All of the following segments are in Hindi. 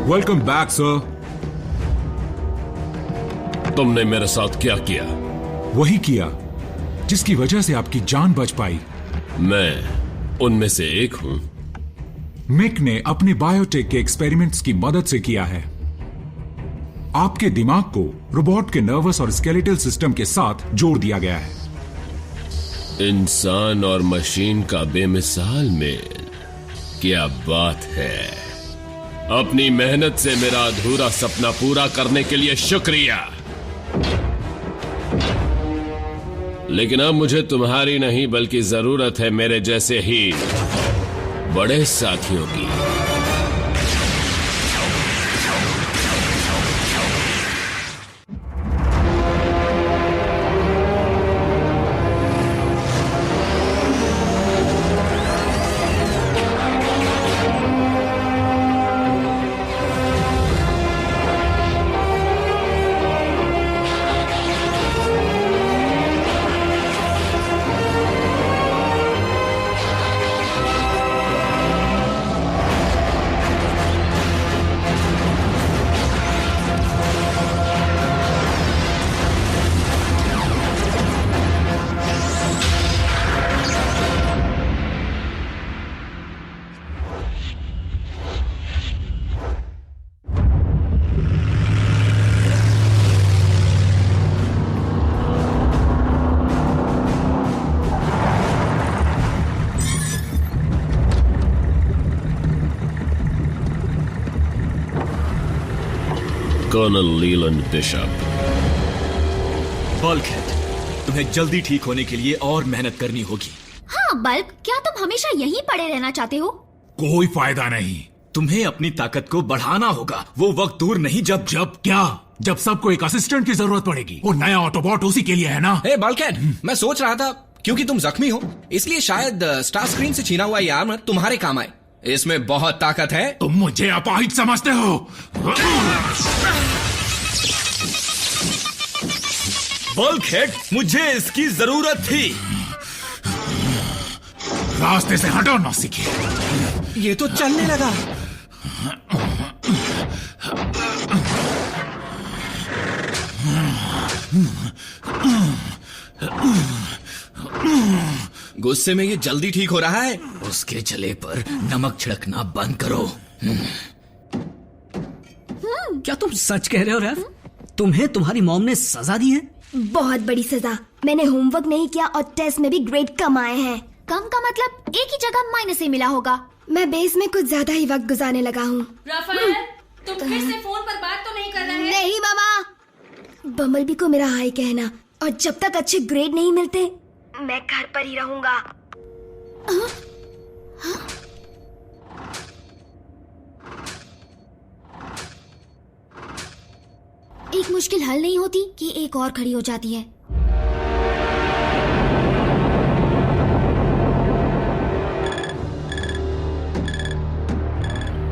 Welcome back sir. तुमने मेरे साथ क्या किया? वही किया जिसकी वजह से आपकी जान बच पाई। मैं उनमें से एक हूं। मिक ने अपने बायोटेक के एक्सपेरिमेंट्स की मदद से किया है। आपके दिमाग को रोबोट के नर्वस और स्केलेटल सिस्टम के साथ जोड़ दिया गया है। इंसान और मशीन का बेमिसाल मेल, क्या बात है। अपनी मेहनत से मेरा अधूरा सपना पूरा करने के लिए शुक्रिया। लेकिन अब मुझे तुम्हारी नहीं बल्कि जरूरत है मेरे जैसे ही बड़े साथियों की। Colonel Leyland bishop. बल्कहेड, तुम्हें जल्दी ठीक होने के लिए और मेहनत करनी होगी। हाँ बल्क, क्या तुम हमेशा यहीं पड़े रहना चाहते हो? कोई फायदा नहीं। तुम्हें अपनी ताकत को बढ़ाना होगा। वो वक्त दूर नहीं जब जब सबको एक असिस्टेंट की जरूरत पड़ेगी। वो नया ऑटोबॉट उसी के लिए है ना। हे बल्कहेड, मैं सोच रहा था क्योंकि तुम जख्मी हो इसलिए शायद स्टार स्क्रीन से छीना हुआ ये आर्मर तुम्हारे काम आए। इसमें बहुत ताकत है। तुम मुझे अपाहिज समझते हो। बल्कहेड, मुझे इसकी जरूरत थी। रास्ते से हटो नौसिखिए। ये तो चलने लगा। गुस्से में ये जल्दी ठीक हो रहा है। उसके जले पर नमक छिड़कना बंद करो। क्या तुम सच कह रहे हो रैफ? तुम्हें तुम्हारी मॉम ने सजा दी है? बहुत बड़ी सजा। मैंने होमवर्क नहीं किया और टेस्ट में भी ग्रेड कम आए हैं। कम का मतलब एक ही जगह माइनस से मिला होगा। मैं बेस में कुछ ज्यादा ही वक्त गुजारने लगा हूँ। राफेल, तुम फिर से फोन पर बात तो नहीं कर रहे हैं? नहीं मामा। बमलबी को मेरा हाय कहना, और जब तक अच्छे ग्रेड नहीं मिलते मैं घर पर ही रहूंगा। एक मुश्किल हल नहीं होती कि एक और खड़ी हो जाती है।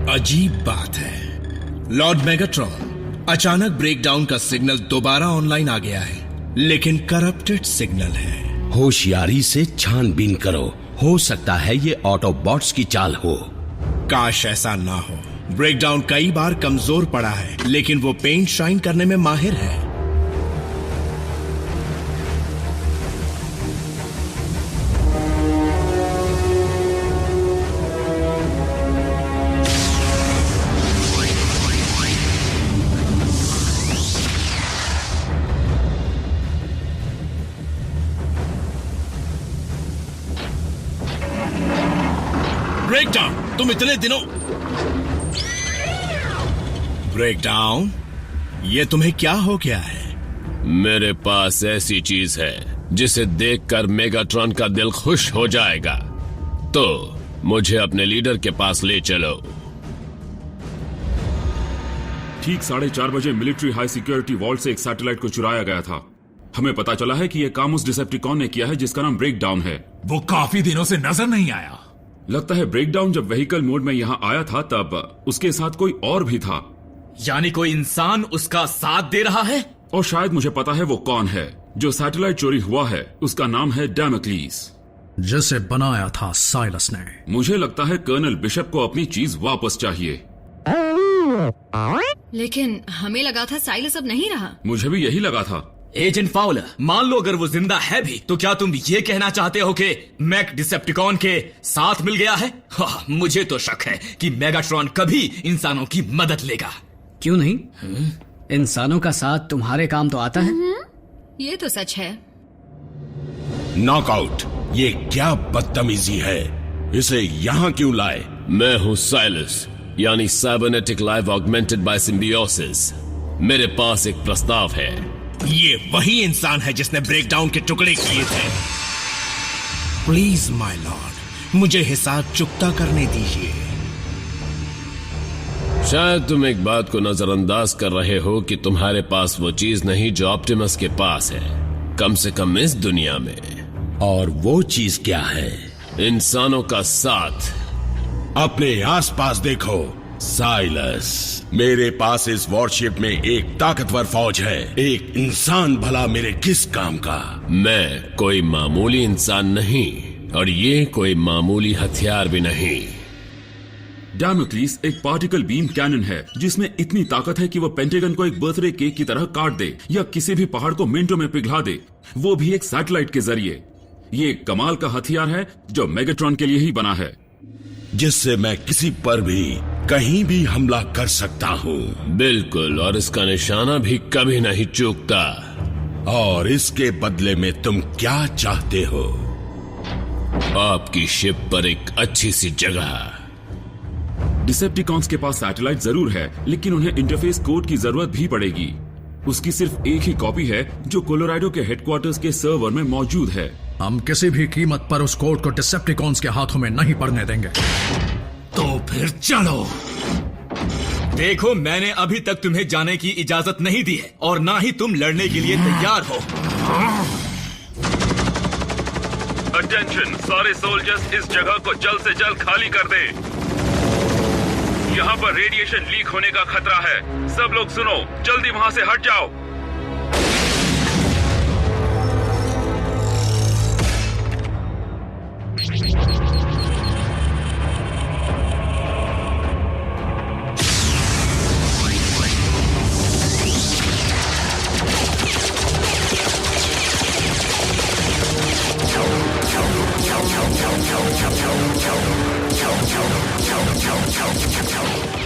अजीब बात है, लॉर्ड मेगाट्रॉन, अचानक ब्रेकडाउन का सिग्नल दोबारा ऑनलाइन आ गया है, लेकिन करप्टेड सिग्नल है। होशियारी से छानबीन करो, हो सकता है ये ऑटोबॉट्स की चाल हो। काश ऐसा ना हो। ब्रेकडाउन कई बार कमजोर पड़ा है, लेकिन वो पेंट शाइन करने में माहिर है। ब्रेकडाउन, तुम इतने दिनों ब्रेकडाउन, ये तुम्हें क्या हो गया है? मेरे पास ऐसी चीज है जिसे देखकर मेगाट्रॉन का दिल खुश हो जाएगा। तो मुझे अपने लीडर के पास ले चलो। ठीक 4:30 बजे मिलिट्री हाई सिक्योरिटी वॉल्ट से एक सैटेलाइट को चुराया गया था। हमें पता चला है कि यह काम उस डिसेप्टिकॉन ने किया है जिसका नाम ब्रेकडाउन है। वो काफी दिनों से नजर नहीं आया। लगता है ब्रेकडाउन जब व्हीकल मोड में यहाँ आया था तब उसके साथ कोई और भी था। यानी कोई इंसान उसका साथ दे रहा है? और शायद मुझे पता है वो कौन है। जो सैटेलाइट चोरी हुआ है उसका नाम है डेमोक्लीस, जिसे बनाया था साइलस ने। मुझे लगता है कर्नल बिशप को अपनी चीज वापस चाहिए। लेकिन हमें लगा था साइलस अब नहीं रहा। मुझे भी यही लगा था। एजेंट फाउलर, मान लो अगर वो जिंदा है भी, तो क्या तुम ये कहना चाहते हो कि मैक डिसेप्टिकॉन के साथ मिल गया है? हाँ, मुझे तो शक है कि मेगाट्रॉन कभी इंसानों की मदद लेगा। क्यों नहीं? इंसानों का साथ तुम्हारे काम तो आता है। ये तो सच है। नॉकआउट, ये क्या बदतमीजी है? इसे यहाँ क्यों लाए? मैं हूँ साइलस, यानी cybernetic life augmented by symbiosis. मेरे पास एक प्रस्ताव है। ये वही इंसान है जिसने ब्रेकडाउन के टुकड़े किए थे। प्लीज माय लॉर्ड, मुझे हिसाब चुकता करने दीजिए। शायद तुम एक बात को नजरअंदाज कर रहे हो कि तुम्हारे पास वो चीज नहीं जो ऑप्टिमस के पास है, कम से कम इस दुनिया में। और वो चीज क्या है? इंसानों का साथ। अपने आसपास देखो साइलस, मेरे पास इस वॉरशिप में एक ताकतवर फौज है। एक इंसान भला मेरे किस काम का? मैं कोई मामूली इंसान नहीं, और ये कोई मामूली हथियार भी नहीं। डैमोक्लिस एक पार्टिकल बीम कैनन है जिसमें इतनी ताकत है कि वो पेंटागन को एक बर्थडे केक की तरह काट दे या किसी भी पहाड़ को मिनटों में पिघला दे, वो भी एक सैटेलाइट के जरिए। ये एक कमाल का हथियार है जो मेगाट्रॉन के लिए ही बना है, जिससे मैं किसी पर भी कहीं भी हमला कर सकता हूँ। बिल्कुल, और इसका निशाना भी कभी नहीं चूकता। और इसके बदले में तुम क्या चाहते हो? आपकी शिप पर एक अच्छी सी जगह। डिसेप्टिकॉन्स के पास सैटेलाइट जरूर है, लेकिन उन्हें इंटरफेस कोड की जरूरत भी पड़ेगी। उसकी सिर्फ एक ही कॉपी है जो कोलोराडो के हेडक्वार्टर्स के सर्वर में मौजूद है। हम किसी भी कीमत पर उस कोड को डिसेप्टिकॉन्स के हाथों में नहीं पड़ने देंगे। तो फिर चलो। देखो, मैंने अभी तक तुम्हें जाने की इजाजत नहीं दी है, और ना ही तुम लड़ने के लिए तैयार हो। अटेंशन, सारे सोल्जर्स इस जगह को जल्द से जल्द खाली कर दें। यहाँ पर रेडिएशन लीक होने का खतरा है। सब लोग सुनो, जल्दी वहाँ से हट जाओ।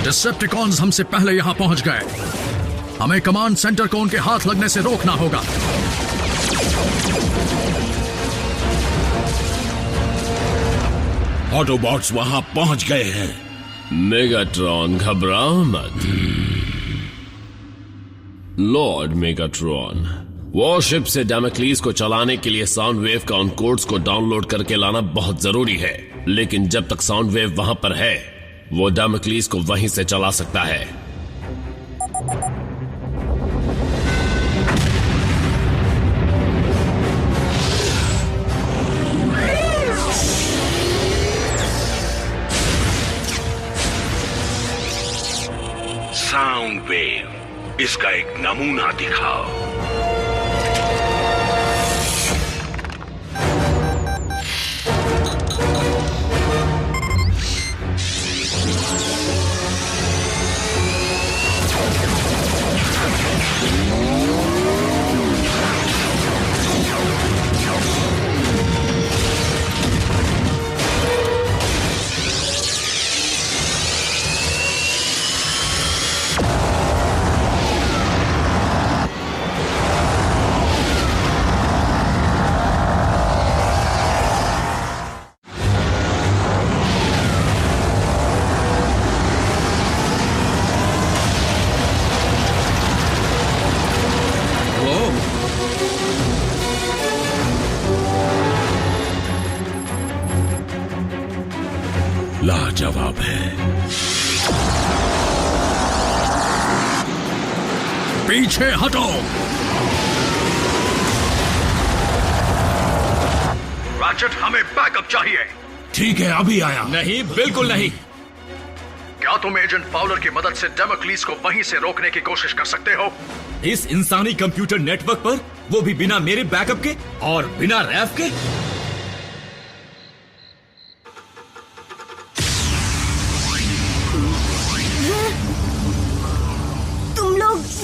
डिसेप्टिकॉन्स हमसे पहले यहां पहुंच गए। हमें कमांड सेंटर को उनके हाथ लगने से रोकना होगा। ऑटोबॉट्स वहां पहुंच गए हैं। मेगाट्रॉन, घबराओ मत। लॉर्ड मेगाट्रॉन, वॉरशिप से डैमोक्लिस को चलाने के लिए साउंड वेव का उन कोड्स को डाउनलोड करके लाना बहुत जरूरी है, लेकिन जब तक साउंड वेव वहां पर है, वो डैमोक्लिस को वहीं से चला सकता है। साउंड वेव, इसका एक नमूना दिखाओ। लाजवाब है। पीछे हटो। रैचेट, हमें बैकअप चाहिए। ठीक है, अभी आया। नहीं, बिल्कुल नहीं। क्या तुम एजेंट फाउलर की मदद से डेमोक्लिस को वहीं से रोकने की कोशिश कर सकते हो? इस इंसानी कंप्यूटर नेटवर्क पर, वो भी बिना मेरे बैकअप के और बिना रैफ के?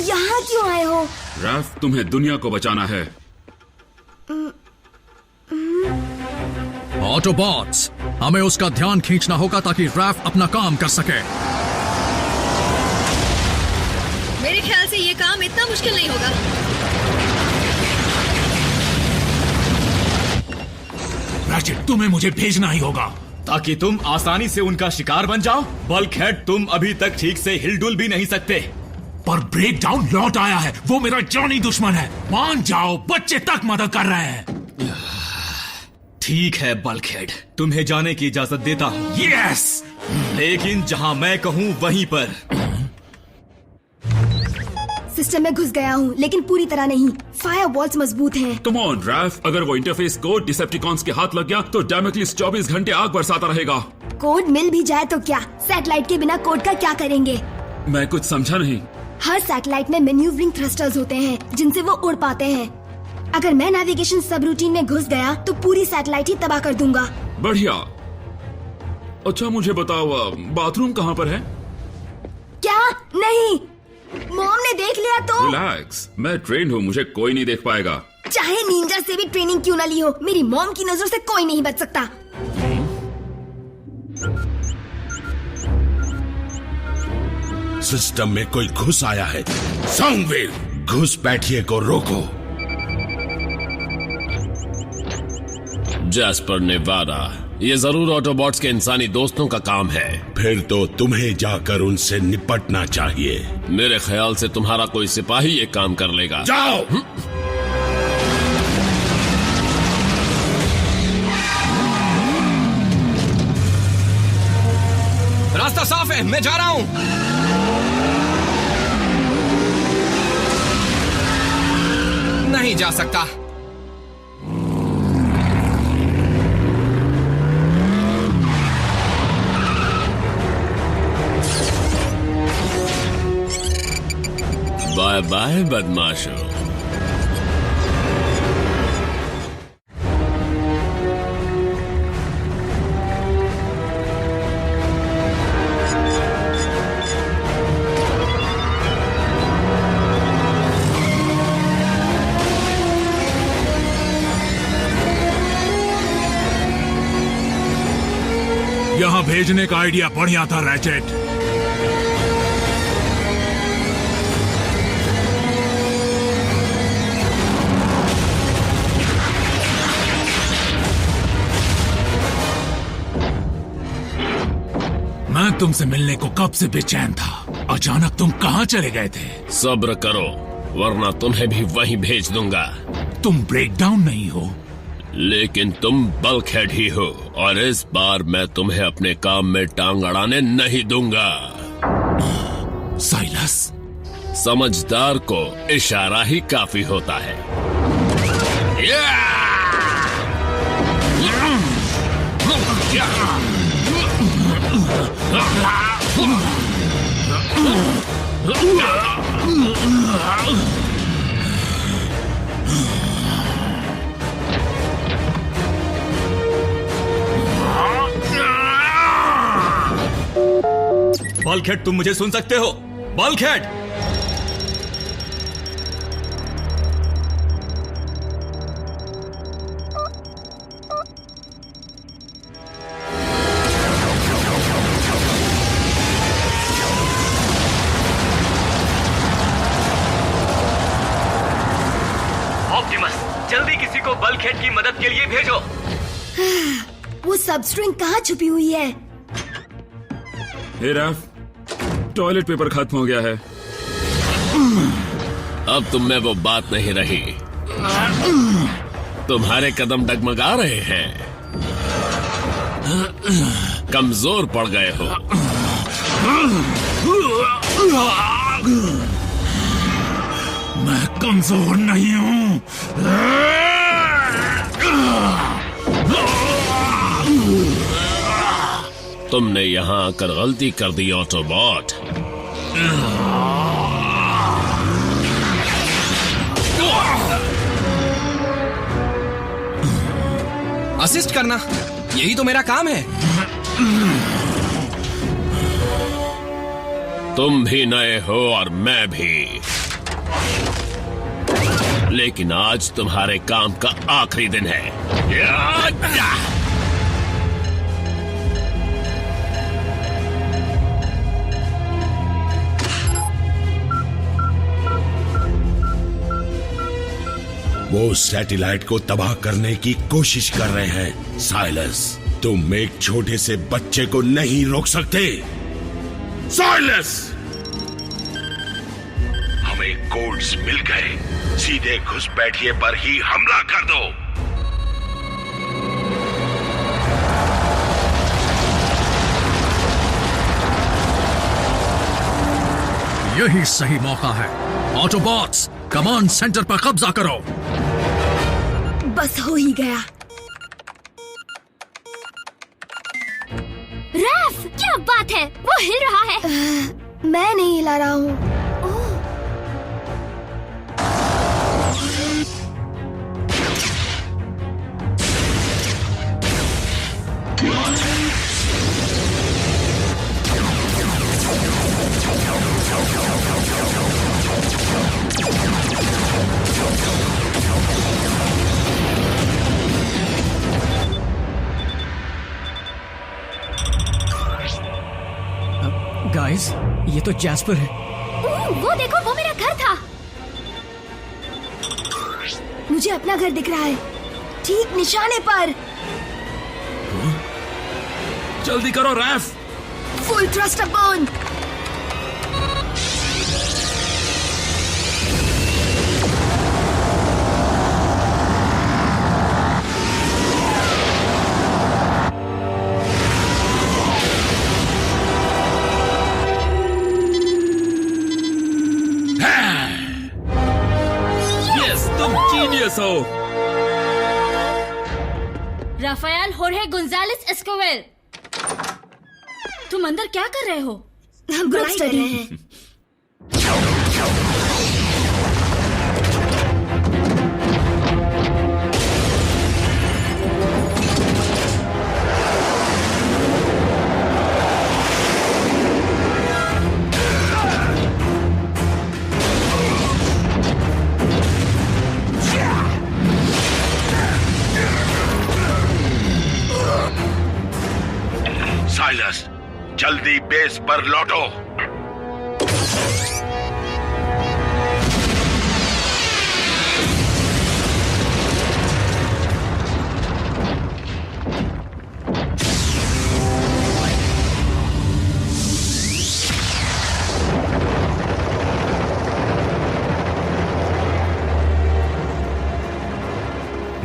यहाँ क्यों आए हो? रैफ, तुम्हें दुनिया को बचाना है। ऑटोबॉट्स, हमें उसका ध्यान खींचना होगा ताकि रैफ अपना काम कर सके। मेरे ख्याल से ये काम इतना मुश्किल नहीं होगा। रैचेट, तुम्हें मुझे भेजना ही होगा ताकि तुम आसानी से उनका शिकार बन जाओ। बल्कहेड, तुम अभी तक ठीक से हिलडुल भी नहीं सकते। पर ब्रेकडाउन लौट आया है। वो मेरा जानी दुश्मन है। मान जाओ, बच्चे तक मदद कर रहे हैं। ठीक है बल्कहेड, तुम्हें जाने की इजाजत देता हूँ। यस, लेकिन जहाँ मैं कहूँ वहीं पर। सिस्टम में घुस गया हूँ, लेकिन पूरी तरह नहीं। फायर वॉल्स मजबूत हैं। कम ऑन रैफ, अगर वो इंटरफेस कोड डिसेप्टिकॉन्स के हाथ लग गया तो डैमेक्लिस 24 घंटे आग बरसाता रहेगा। कोड मिल भी जाए तो क्या? सैटेलाइट के बिना कोड का क्या करेंगे? मैं कुछ समझा नहीं। हर सैटेलाइट में मैन्यूवरिंग थ्रस्टर्स होते हैं जिनसे वो उड़ पाते हैं। अगर मैं नेविगेशन सब रूटीन में घुस गया तो पूरी सैटेलाइट ही तबाह कर दूंगा। बढ़िया। अच्छा मुझे बताओ, बाथरूम कहाँ पर है? क्या? नहीं, मॉम ने देख लिया तो? रिलैक्स, मैं ट्रेंड हूँ, मुझे कोई नहीं देख पाएगा। चाहे निंजा से भी ट्रेनिंग क्यों ना ली हो, मेरी मॉम की नजर से कोई नहीं बच सकता। सिस्टम में कोई घुस आया है। साउंडवेव, घुसपैठिए को रोको। जैस्पर नेवाडा, ये जरूर ऑटोबॉट्स के इंसानी दोस्तों का काम है। फिर तो तुम्हें जाकर उनसे निपटना चाहिए। मेरे ख्याल से तुम्हारा कोई सिपाही ये काम कर लेगा। जाओ। रास्ता साफ है, मैं जा रहा हूँ। नहीं जा सकता। बाय बाय बदमाशों। यहाँ भेजने का आइडिया बढ़िया था रैचेट। मैं तुमसे मिलने को कब से बेचैन था। अचानक तुम कहाँ चले गए थे? सब्र करो, वरना तुम्हें भी वहीं भेज दूंगा। तुम ब्रेकडाउन नहीं हो, लेकिन तुम बल्कहेड ही हो, और इस बार मैं तुम्हें अपने काम में टांग अड़ाने नहीं दूंगा। साइलस, समझदार को इशारा ही काफी होता है। बल्कहेड, तुम मुझे सुन सकते हो? बल्कहेड! ऑप्टिमस, जल्दी किसी को बल्कहेड की मदद के लिए भेजो। वो सबस्ट्रिंग कहाँ छुपी हुई है? हे रैफ, टॉयलेट पेपर खत्म हो गया है। अब तुम में वो बात नहीं रही। तुम्हारे कदम डगमगा रहे हैं, कमजोर पड़ गए हो। मैं कमजोर नहीं हूं। तुमने यहाँ आकर गलती कर दी ऑटोबॉट। असिस्ट करना, यही तो मेरा काम है। तुम भी नए हो और मैं भी। लेकिन आज तुम्हारे काम का आखिरी दिन है। वो सैटेलाइट को तबाह करने की कोशिश कर रहे हैं। साइलस, तुम एक छोटे से बच्चे को नहीं रोक सकते। साइलस, हमें कोड्स मिल गए। सीधे घुसपैठिए पर ही हमला कर दो। यही सही मौका है। ऑटोबॉट्स, कमांड सेंटर पर कब्जा करो। बस हो ही गया। रैफ, क्या बात है? वो हिल रहा है। मैं नहीं हिला रहा हूँ। गाइस, ये तो जैस्पर है। वो देखो, वो मेरा घर था। मुझे अपना घर दिख रहा है, ठीक निशाने पर। जल्दी करो Raf. Full thrust upon. Rafael होर्हे गोंजालेस एस्कोवेल, तुम अंदर क्या कर रहे हो? हम ग्रुप स्टडी हैं। साइलस, जल्दी बेस पर लौटो।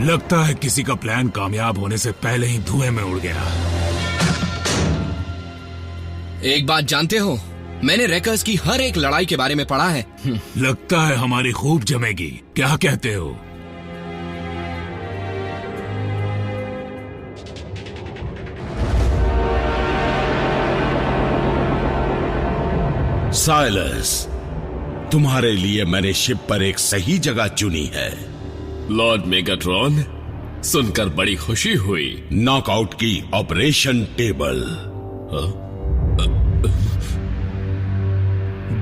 लगता है किसी का प्लान कामयाब होने से पहले ही धुएं में उड़ गया। एक बात जानते हो, मैंने रेकर्स की हर एक लड़ाई के बारे में पढ़ा है। लगता है हमारी खूब जमेगी। क्या कहते हो? साइलस, तुम्हारे लिए मैंने शिप पर एक सही जगह चुनी है। लॉर्ड मेगाट्रॉन, सुनकर बड़ी खुशी हुई। नॉकआउट की ऑपरेशन टेबल।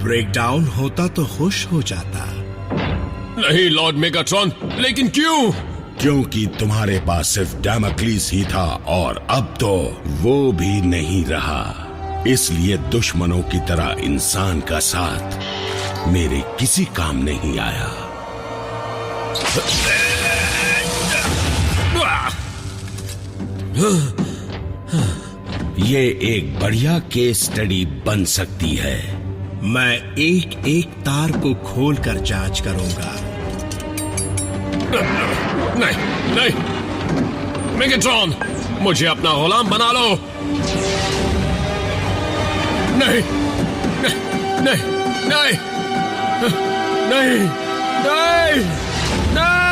ब्रेकडाउन होता तो खुश हो जाता। नहीं लॉर्ड मेगाट्रॉन, लेकिन क्यों? क्योंकि तुम्हारे पास सिर्फ डैमोक्लिस ही था और अब तो वो भी नहीं रहा। इसलिए दुश्मनों की तरह इंसान का साथ मेरे किसी काम नहीं आया। ये एक बढ़िया केस स्टडी बन सकती है। मैं एक एक तार को खोलकर जांच करूंगा। नहीं नहीं, मेगाट्रॉन, मुझे अपना गुलाम बना लो। नहीं नहीं नहीं नहीं नहीं नहीं, नहीं।